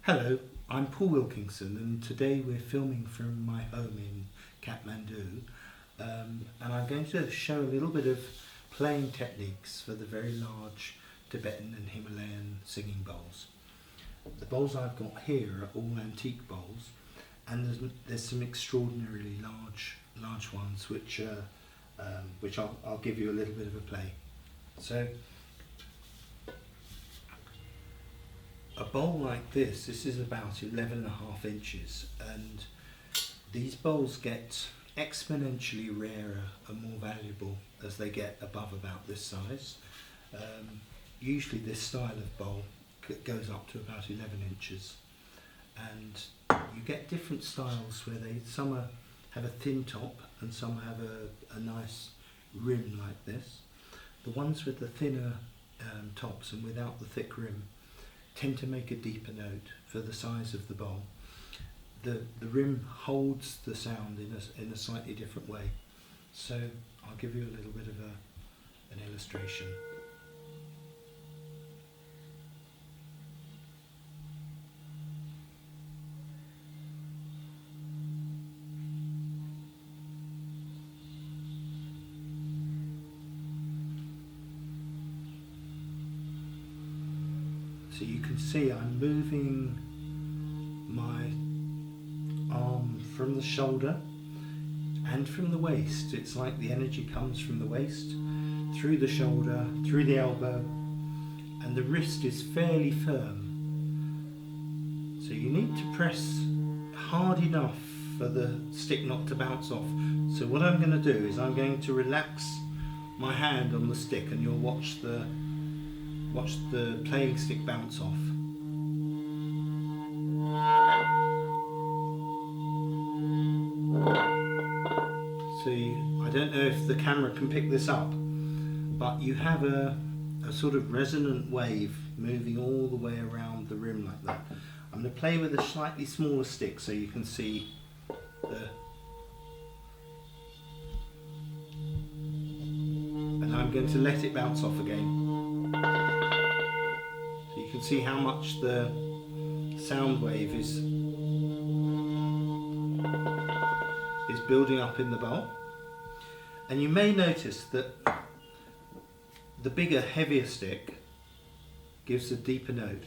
Hello, I'm Paul Wilkinson and today we're filming from my home in Kathmandu and I'm going to show a little bit of playing techniques for the very large Tibetan and Himalayan singing bowls. The bowls I've got here are all antique bowls, and there's some extraordinarily large ones which I'll give you a little bit of a play. So a bowl like this is about 11.5 inches, and these bowls get exponentially rarer and more valuable as they get above about this size. Usually this style of bowl goes up to about 11 inches, and you get different styles where some have a thin top and some have a nice rim like this. The ones with the thinner tops and without the thick rim tend to make a deeper note for the size of the bowl. The rim holds the sound in a slightly different way. So I'll give you a little bit of an illustration. So you can see I'm moving my arm from the shoulder and from the waist. It's like the energy comes from the waist, through the shoulder, through the elbow, and the wrist is fairly firm. So you need to press hard enough for the stick not to bounce off. So what I'm going to do is I'm going to relax my hand on the stick, and you'll watch the playing stick bounce off. See, I don't know if the camera can pick this up, but you have a sort of resonant wave moving all the way around the rim like that. I'm going to play with a slightly smaller stick so you can see and I'm going to let it bounce off again. So you can see how much the sound wave is building up in the bowl. And you may notice that the bigger, heavier stick gives a deeper note,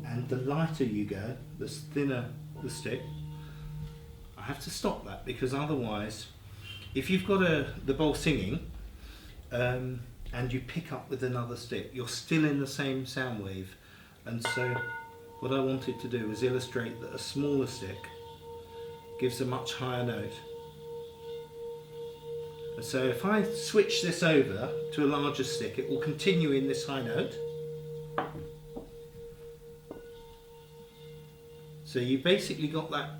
and the lighter you go, the thinner the stick. I have to stop that because otherwise, if you've got the bowl singing and you pick up with another stick, you're still in the same sound wave. And so what I wanted to do was illustrate that a smaller stick gives a much higher note. And so if I switch this over to a larger stick, it will continue in this high note. So you basically got that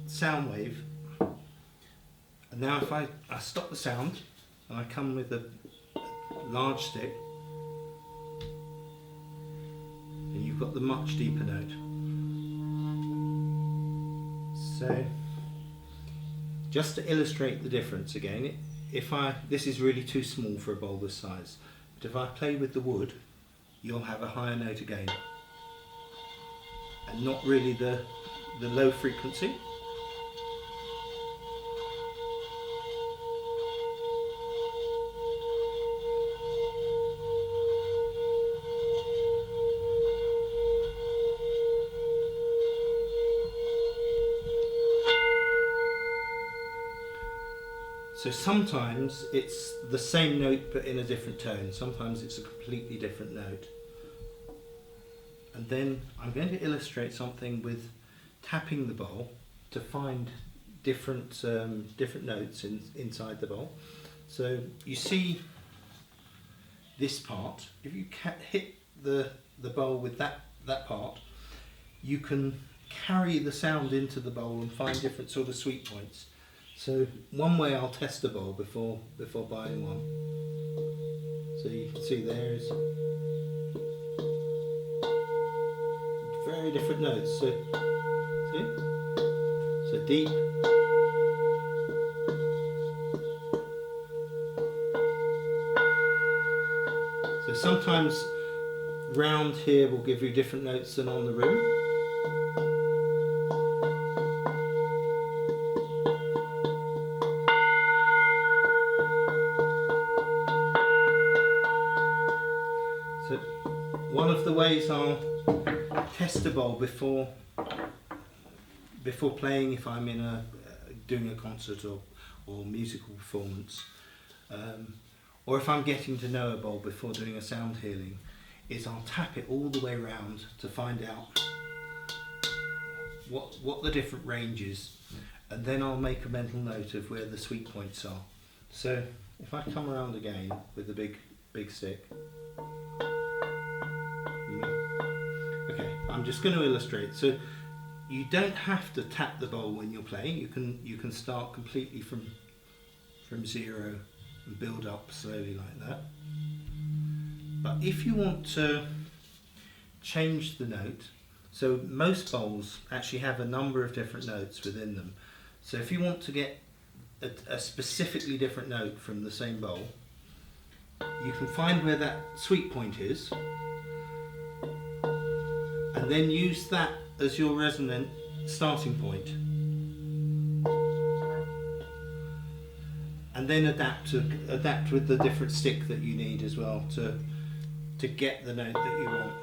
sound wave. And now if I stop the sound and I come with a large stick, and you've got the much deeper note. So just to illustrate the difference again, this is really too small for a bowl this size, but if I play with the wood, you'll have a higher note again, and not really the low frequency. So sometimes it's the same note but in a different tone, sometimes it's a completely different note. And then I'm going to illustrate something with tapping the bowl to find different notes inside the bowl. So you see this part, if you hit the bowl with that part, you can carry the sound into the bowl and find different sort of sweet points. So one way I'll test a bowl before buying one. So you can see there's very different notes. So see, so deep, so sometimes round here will give you different notes than on the rim. So one of the ways I'll test a bowl before playing, if I'm in doing a concert or musical performance, or if I'm getting to know a bowl before doing a sound healing, is I'll tap it all the way around to find out what the different range is, and then I'll make a mental note of where the sweet points are. So if I come around again with the big stick, okay, I'm just going to illustrate. So you don't have to tap the bowl when you're playing. You can start completely from zero and build up slowly like that. But if you want to change the note, so most bowls actually have a number of different notes within them. So if you want to get a specifically different note from the same bowl, you can find where that sweet point is, and then use that as your resonant starting point, and then adapt with the different stick that you need as well to get the note that you want.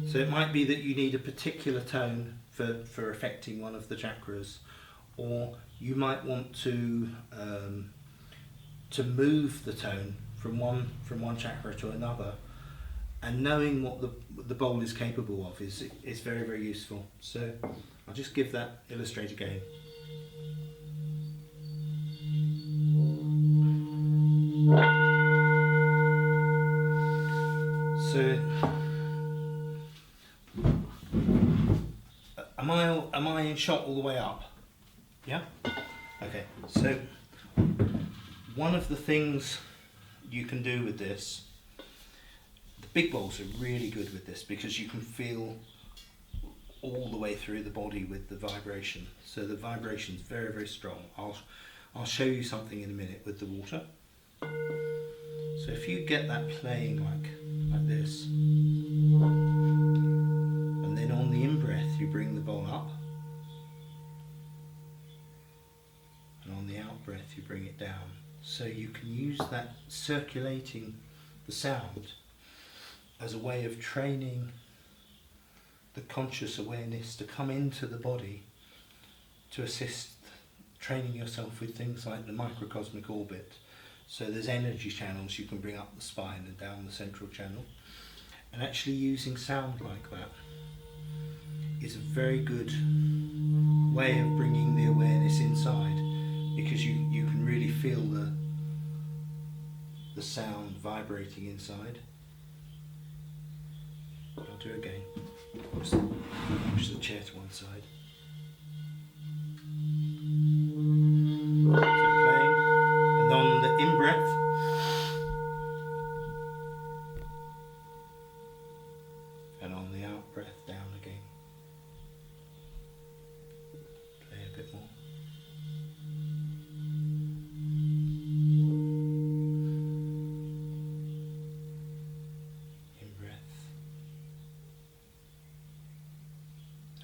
So it might be that you need a particular tone for affecting one of the chakras, or you might want to move the tone from one chakra to another, and knowing what the bowl is capable of is very, very useful. So I'll just give that illustrate again. So am I in shot all the way up? Yeah? Okay, so one of the things you can do with this, the big bowls are really good with this because you can feel all the way through the body with the vibration. So the vibration is very, very strong. I'll show you something in a minute with the water. So if you get that playing like this, and then on the in-breath you bring the bowl up, and on the out-breath you bring it down. So you can use that circulating the sound as a way of training the conscious awareness to come into the body to assist training yourself with things like the microcosmic orbit. So there's energy channels you can bring up the spine and down the central channel, and actually using sound like that is a very good way of bringing the awareness inside, because you can really feel the sound vibrating inside. I'll do it again. Push the chair to one side. So playing, and on the in-breath, and on the out-breath down again. Play a bit more. In-breath,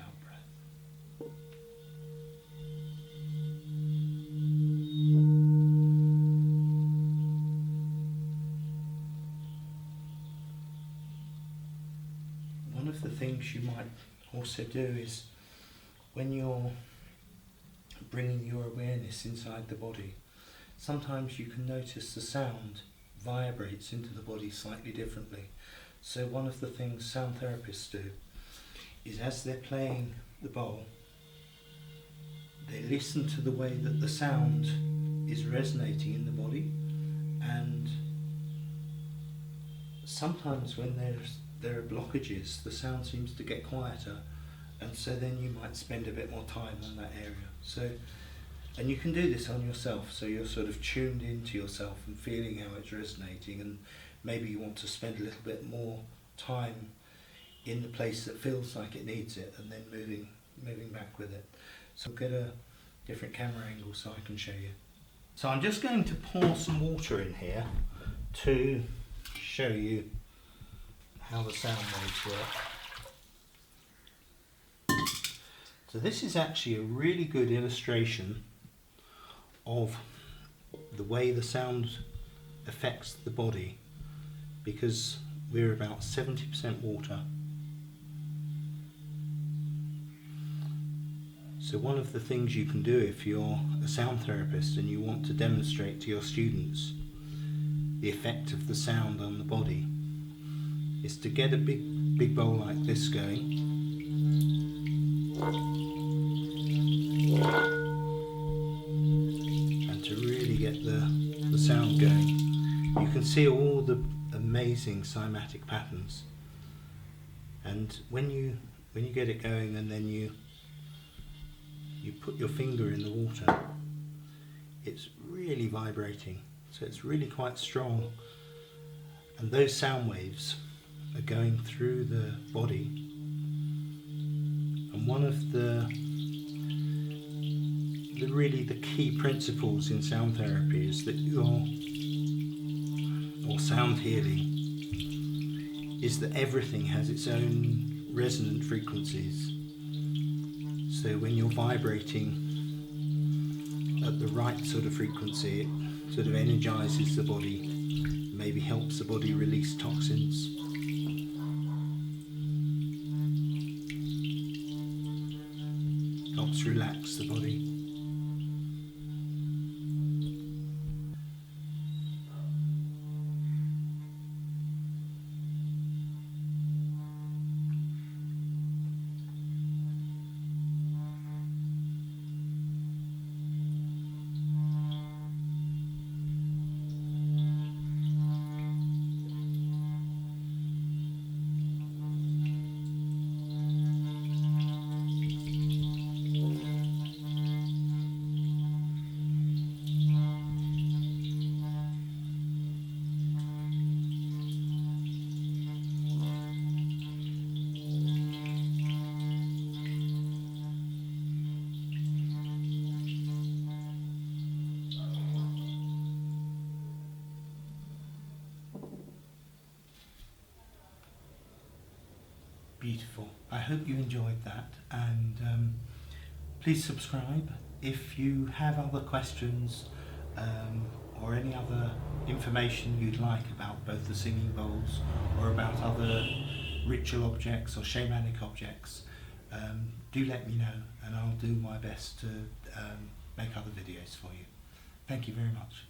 out-breath. One of the things you might also do is, when you're bringing your awareness inside the body, sometimes you can notice the sound vibrates into the body slightly differently. So one of the things sound therapists do is, as they're playing the bowl, they listen to the way that the sound is resonating in the body, and sometimes when there are blockages, the sound seems to get quieter, and so then you might spend a bit more time on that area. So, and you can do this on yourself, so you're sort of tuned into yourself and feeling how it's resonating, and maybe you want to spend a little bit more time in the place that feels like it needs it, and then moving back with it. So I'll get a different camera angle so I can show you. So I'm just going to pour some water in here to show you how the sound waves work. So this is actually a really good illustration of the way the sound affects the body, because we're about 70% water. So one of the things you can do if you're a sound therapist and you want to demonstrate to your students the effect of the sound on the body is to get a big bowl like this going, and to really get the sound going. You can see all the amazing cymatic patterns, and when you get it going and then you put your finger in the water, it's really vibrating, so it's really quite strong, and those sound waves are going through the body. And one of the key principles in sound therapy is that or sound healing, is that everything has its own resonant frequencies. So when you're vibrating at the right sort of frequency, it sort of energizes the body, maybe helps the body release toxins. Helps relax the body. Beautiful. I hope you enjoyed that, and please subscribe. If you have other questions or any other information you'd like about both the singing bowls or about other ritual objects or shamanic objects, do let me know, and I'll do my best to make other videos for you. Thank you very much.